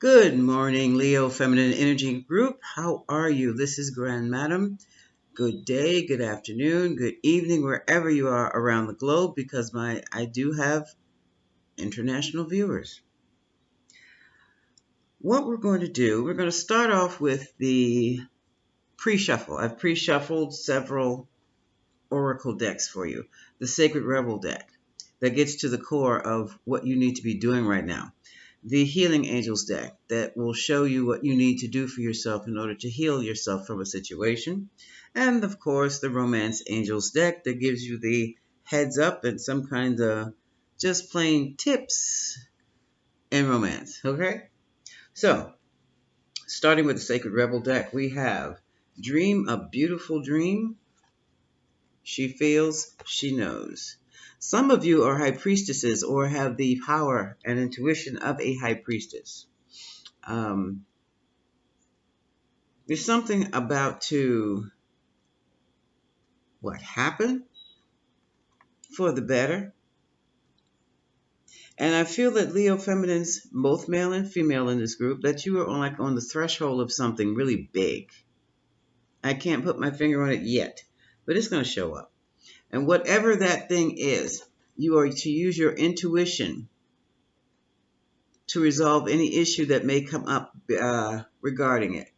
Good morning, Leo Feminine Energy Group. How are you? This is Grand Madam. Good day, good afternoon, good evening, wherever you are around the globe, because I do have international viewers. What we're going to do, we're going to start off with the pre-shuffle. I've pre-shuffled several oracle decks for you. The Sacred Rebel deck that gets to the core of what you need to be doing right now. The Healing Angels deck that will show you what you need to do for yourself in order to heal yourself from a situation. And of course, the Romance Angels deck that gives you the heads up and some kind of just plain tips in romance. Okay? So, starting with the Sacred Rebel deck, we have Dream a Beautiful Dream. She feels, she knows. Some of you are high priestesses or have the power and intuition of a high priestess. There's something about to what happened for the better. And I feel that Leo Feminines, both male and female in this group, that you are on the threshold of something really big. I can't put my finger on it yet, but it's going to show up. And whatever that thing is, you are to use your intuition to resolve any issue that may come up regarding it.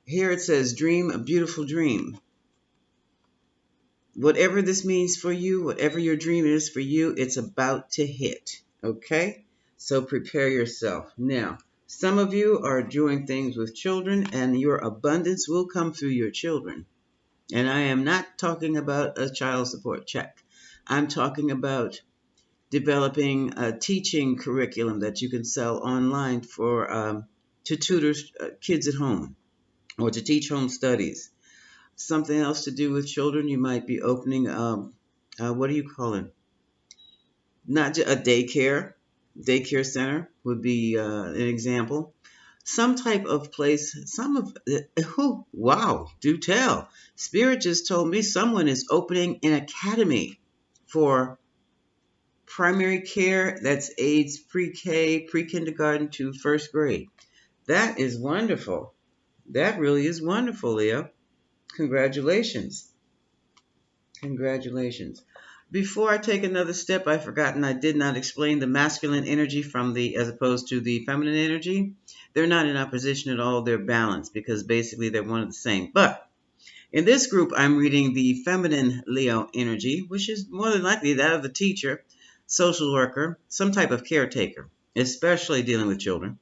Here it says, dream a beautiful dream. Whatever this means for you, whatever your dream is for you, it's about to hit. Okay? So prepare yourself. Now, some of you are doing things with children, and your abundance will come through your children. And I am not talking about a child support check. I'm talking about developing a teaching curriculum that you can sell online for to tutor kids at home or to teach home studies. Something else to do with children, you might be opening, what do you call it? Not just a daycare center would be an example. Some type of place, wow, do tell. Spirit just told me someone is opening an academy for primary care that's aids pre-K, pre-kindergarten to first grade. That is wonderful. That really is wonderful, Leo. Congratulations. Congratulations. Before I take another step, I've forgotten I did not explain the masculine energy as opposed to the feminine energy. They're not in opposition at all. They're balanced because basically they're one and the same. But in this group, I'm reading the feminine Leo energy, which is more than likely that of the teacher, social worker, some type of caretaker, especially dealing with children.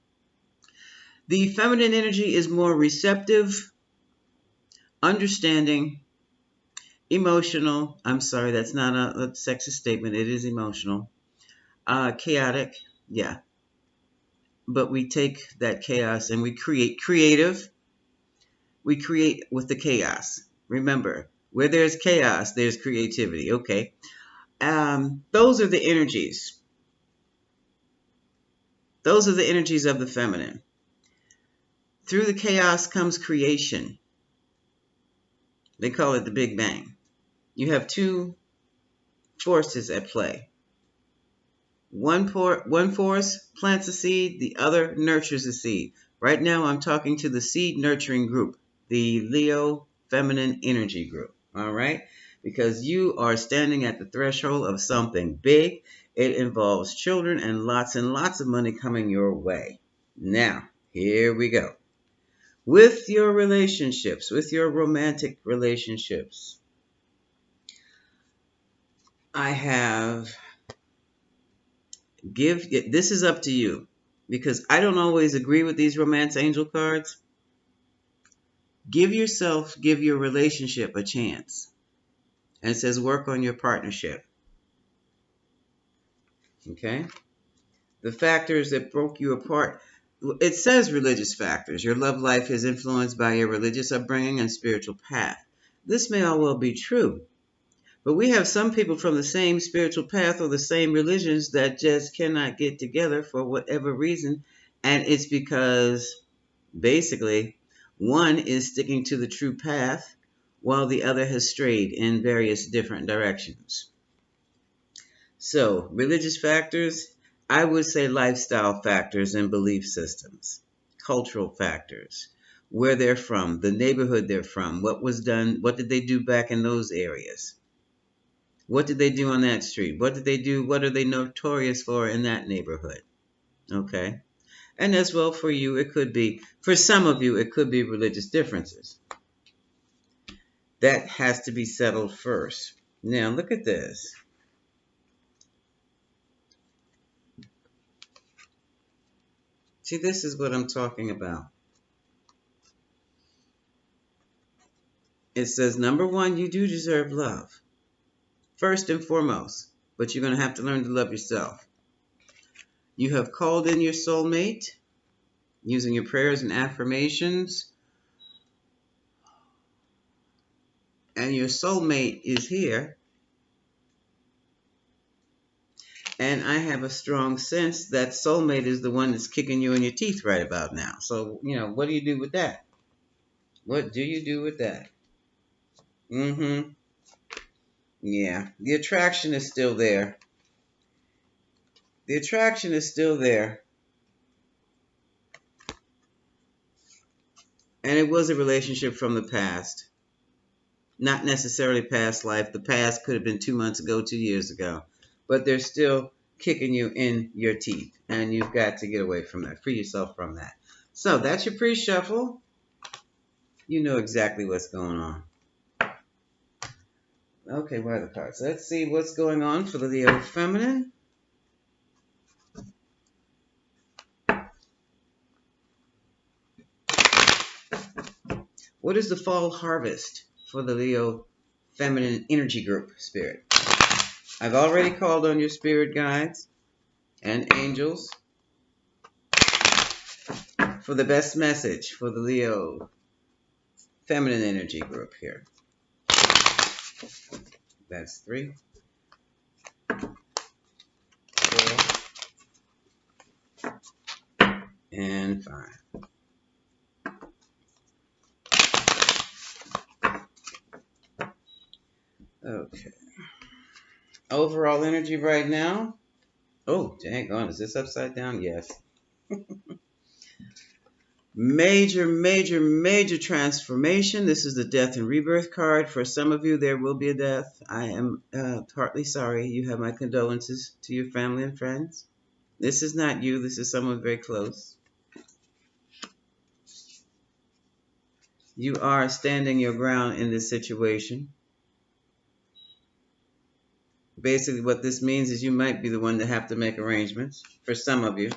The feminine energy is more receptive, understanding, emotional. I'm sorry, that's not a sexist statement. It is emotional. Chaotic, yeah. But we take that chaos and we create creative. We create with the chaos. Remember, where there's chaos, there's creativity. Okay. Those are the energies. Those are the energies of the feminine. Through the chaos comes creation. They call it the Big Bang. You have two forces at play. One force plants a seed, the other nurtures a seed. Right now I'm talking to the seed nurturing group, the Leo feminine energy group. All right? Because you are standing at the threshold of something big. It involves children and lots of money coming your way. Now, here we go. With your relationships, with your romantic relationships, I have this is up to you because I don't always agree with these romance angel cards. Give your relationship a chance. And it says work on your partnership. Okay? The factors that broke you apart. It says religious factors. Your love life is influenced by your religious upbringing and spiritual path. This may all well be true. But we have some people from the same spiritual path or the same religions that just cannot get together for whatever reason. And it's because basically one is sticking to the true path while the other has strayed in various different directions. So, religious factors, I would say lifestyle factors and belief systems. cultural factors, where they're from, the neighborhood they're from, what was done, what did they do back in those areas? What did they do on that street? What did they do? What are they notorious for in that neighborhood? Okay. And as well for you, it could be, for some of you, it could be religious differences. That has to be settled first. Now, look at this. See, this is what I'm talking about. It says, number one, you do deserve love. First and foremost. But you're going to have to learn to love yourself. You have called in your soulmate using your prayers and affirmations. And your soulmate is here. And I have a strong sense that soulmate is the one that's kicking you in your teeth right about now. So, what do you do with that? What do you do with that? Yeah, the attraction is still there. The attraction is still there. And it was a relationship from the past. Not necessarily past life. The past could have been 2 months ago, 2 years ago. But they're still kicking you in your teeth. And you've got to get away from that. Free yourself from that. So that's your pre-shuffle. You know exactly what's going on. Okay, where are the cards? Let's see what's going on for the Leo feminine. What is the fall harvest for the Leo feminine energy group, Spirit? I've already called on your spirit guides and angels for the best message for the Leo feminine energy group here. That's 3, 4, and 5. Okay. Overall energy right now. Oh, dang on. Is this upside down? Yes. Major, major, major transformation. This is the death and rebirth card. For some of you, there will be a death. I am partly sorry. You have my condolences to your family and friends. This is not you. This is someone very close. You are standing your ground in this situation. Basically, what this means is you might be the one to have to make arrangements for some of you.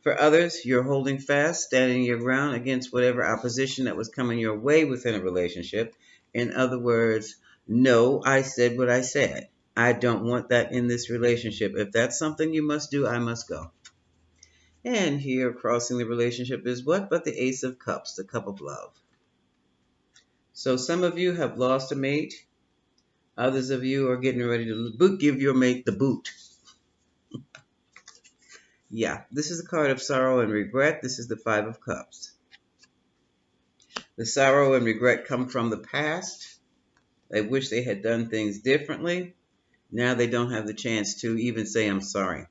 For others, you're holding fast, standing your ground against whatever opposition that was coming your way within a relationship. In other words, no, I said what I said. I don't want that in this relationship. If that's something you must do, I must go. And here, crossing the relationship is what but the Ace of Cups, the cup of love. So some of you have lost a mate. Others of you are getting ready to give your mate the boot. Yeah, this is a card of sorrow and regret. This is the 5 of Cups. The sorrow and regret come from the past. They wish they had done things differently. Now they don't have the chance to even say, I'm sorry.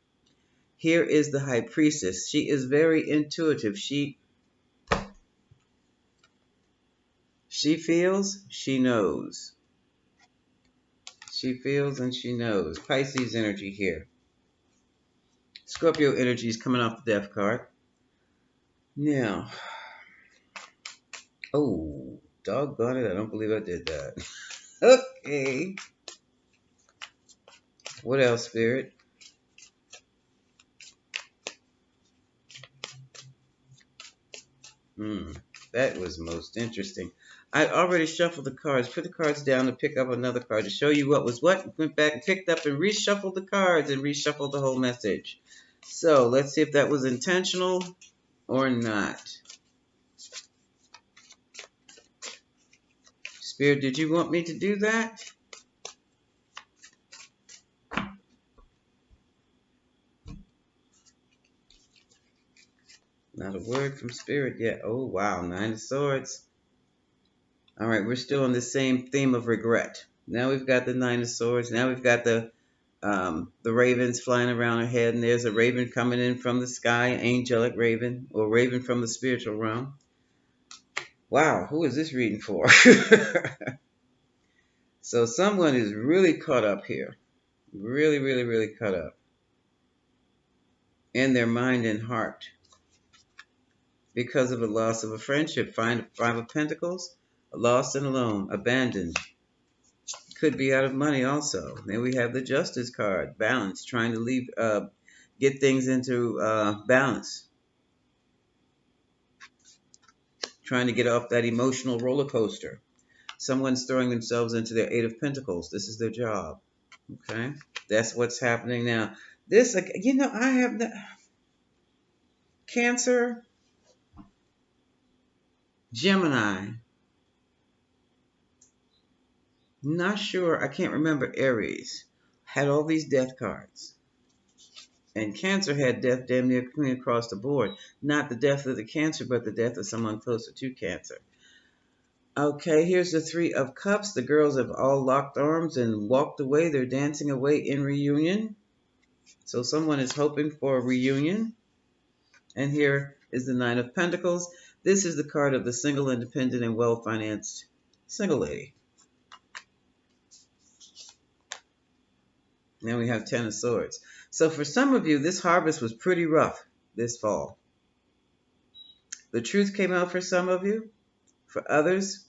Here is the High Priestess. She is very intuitive. She feels, she knows. She feels and she knows. Pisces energy here. Scorpio energy is coming off the Death card. Now, oh, doggone it, I don't believe I did that. Okay. What else, Spirit? That was most interesting. I already shuffled the cards. Put the cards down to pick up another card to show you what was what. Went back and picked up and reshuffled the cards and reshuffled the whole message. So let's see if that was intentional or not. Spirit, did you want me to do that? Not a word from Spirit yet. Oh, wow. 9 of Swords. All right, we're still on the same theme of regret. Now we've got the 9 of Swords. Now we've got the the ravens flying around her head, and there's a raven coming in from the sky, angelic raven, or raven from the spiritual realm. Wow, who is this reading for? So someone is really caught up here. Really, really, really caught up in their mind and heart because of the loss of a friendship. Five of Pentacles, lost and alone, abandoned. Could be out of money also. Then we have the Justice card, balance, trying to get things into balance. Trying to get off that emotional roller coaster. Someone's throwing themselves into their Eight of Pentacles. This is their job. Okay? That's what's happening now. This, I have the Cancer, Gemini. Not sure. I can't remember Aries. Had all these death cards. And Cancer had death damn near clean across the board. Not the death of the Cancer, but the death of someone closer to Cancer. Okay, here's the Three of Cups. The girls have all locked arms and walked away. They're dancing away in reunion. So someone is hoping for a reunion. And here is the Nine of Pentacles. This is the card of the single, independent, and well-financed single lady. Now we have Ten of Swords. So for some of you, this harvest was pretty rough this fall. The truth came out for some of you. For others,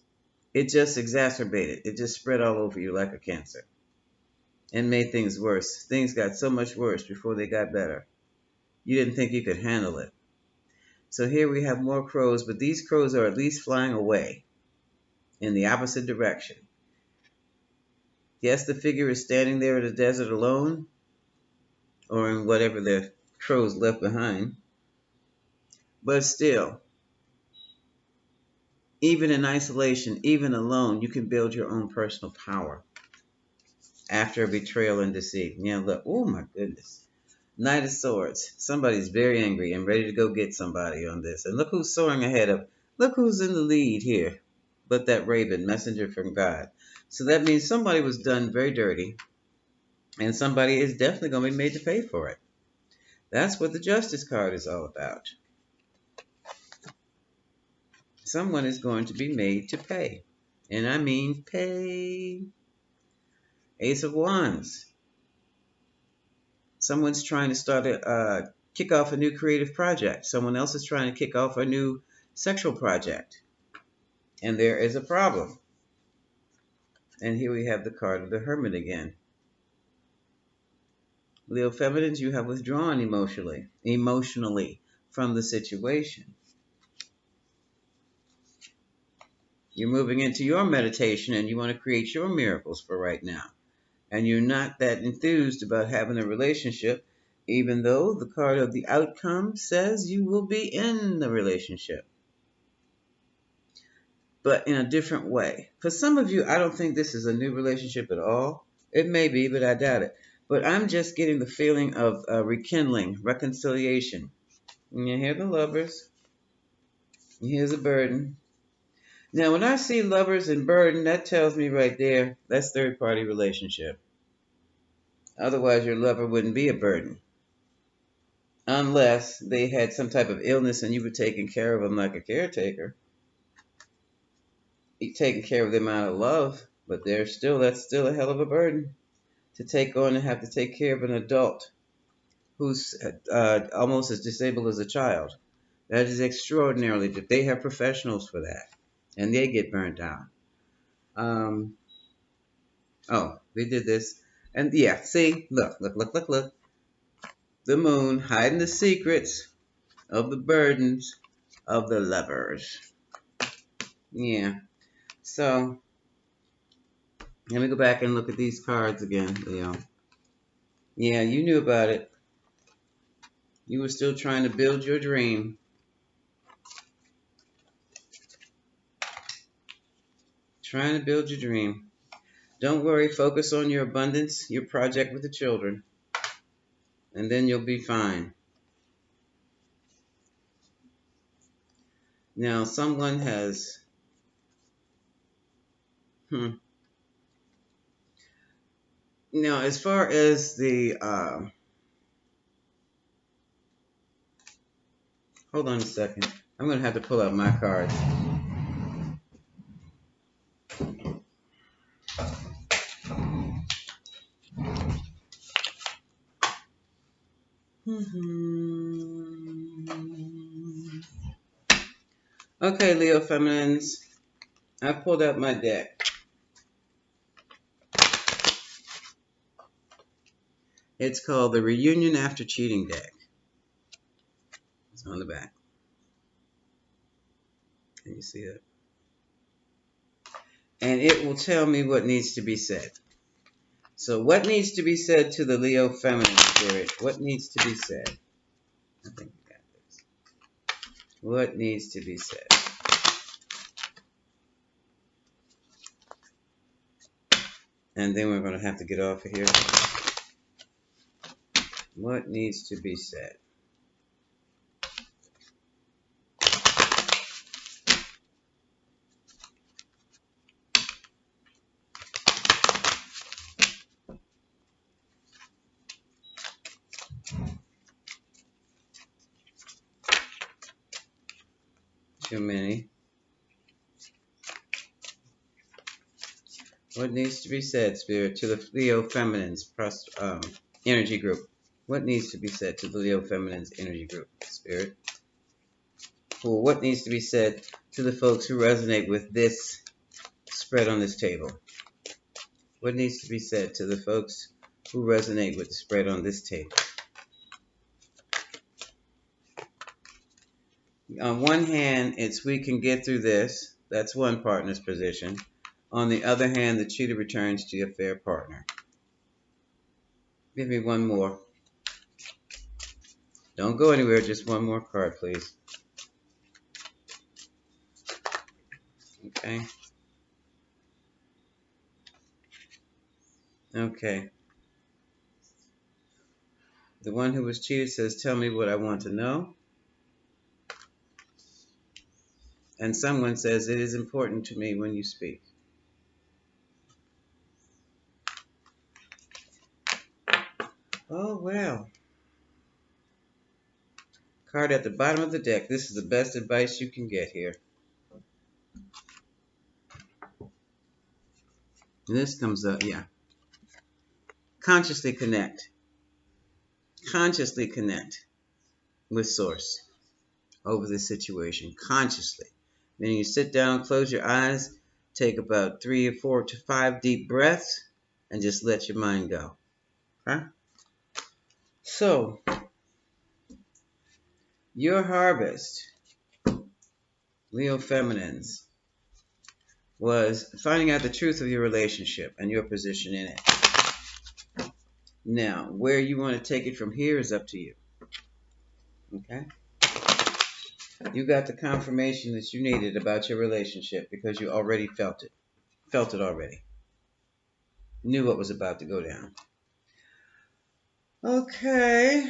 it just exacerbated. It just spread all over you like a cancer and made things worse. Things got so much worse before they got better. You didn't think you could handle it. So here we have more crows, but these crows are at least flying away in the opposite direction. Yes, the figure is standing there in the desert alone, or in whatever the crows left behind. But still, even in isolation, even alone, you can build your own personal power after a betrayal and deceit. Yeah, look, oh my goodness. Knight of Swords. Somebody's very angry and ready to go get somebody on this. And look who's soaring ahead of. Look who's in the lead here. But that raven, messenger from God. So that means somebody was done very dirty. And somebody is definitely going to be made to pay for it. That's what the Justice card is all about. Someone is going to be made to pay. And I mean pay. Ace of Wands. Someone's trying to kick off a new creative project. Someone else is trying to kick off a new sexual project. And there is a problem. And here we have the card of the Hermit again. Leo Feminines, you have withdrawn emotionally from the situation. You're moving into your meditation and you want to create your miracles for right now. And you're not that enthused about having a relationship, even though the card of the outcome says you will be in the relationship. But in a different way. For some of you, I don't think this is a new relationship at all. It may be, but I doubt it. But I'm just getting the feeling of rekindling, reconciliation. And you hear the Lovers. Here's a burden. Now, when I see Lovers and burden, that tells me right there, that's third-party relationship. Otherwise, your lover wouldn't be a burden. Unless they had some type of illness and you were taking care of them like a caretaker. You're taking care of them out of love, but that's still a hell of a burden to take on and have to take care of an adult who's almost as disabled as a child. That is extraordinarily. They have professionals for that, and they get burnt out. Oh, we did this. And yeah, see, look. The moon hiding the secrets of the burdens of the lovers. Yeah. So, let me go back and look at these cards again, Leo. Yeah, you knew about it. You were still trying to build your dream. Trying to build your dream. Don't worry, focus on your abundance, your project with the children, and then you'll be fine. Now, someone has... Now, as far as the, hold on a second. I'm going to have to pull out my cards. Okay, Leo Feminines, I pulled out my deck. It's called the Reunion After Cheating deck. It's on the back. Can you see it? And it will tell me what needs to be said. So what needs to be said to the Leo Feminine Spirit? What needs to be said? I think we got this. What needs to be said? And then we're going to have to get off of here. What needs to be said? Too many. What needs to be said, Spirit, to the Leo Feminine's energy group? What needs to be said to the Leo Feminine's energy group, Spirit? Well, what needs to be said to the folks who resonate with this spread on this table? What needs to be said to the folks who resonate with the spread on this table? On one hand, it's we can get through this. That's one partner's position. On the other hand, the cheater returns to your fair partner. Give me one more. Don't go anywhere. Just one more card, please. Okay. Okay. The one who was cheated says, tell me what I want to know. And someone says, it is important to me when you speak. Oh, well. Card at the bottom of the deck. This is the best advice you can get here. And this comes up, yeah. Consciously connect. Consciously connect with Source over this situation. Consciously. Then you sit down, close your eyes, take about 3 or 4 to 5 deep breaths, and just let your mind go. Okay? So, your harvest, Leo Feminines, was finding out the truth of your relationship and your position in it. Now, where you want to take it from here is up to you. Okay? You got the confirmation that you needed about your relationship because you already felt it. Felt it already. Knew what was about to go down. Okay.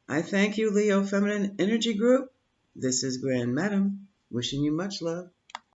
I thank you, Leo Feminine Energy Group. This is Grand Madam, wishing you much love.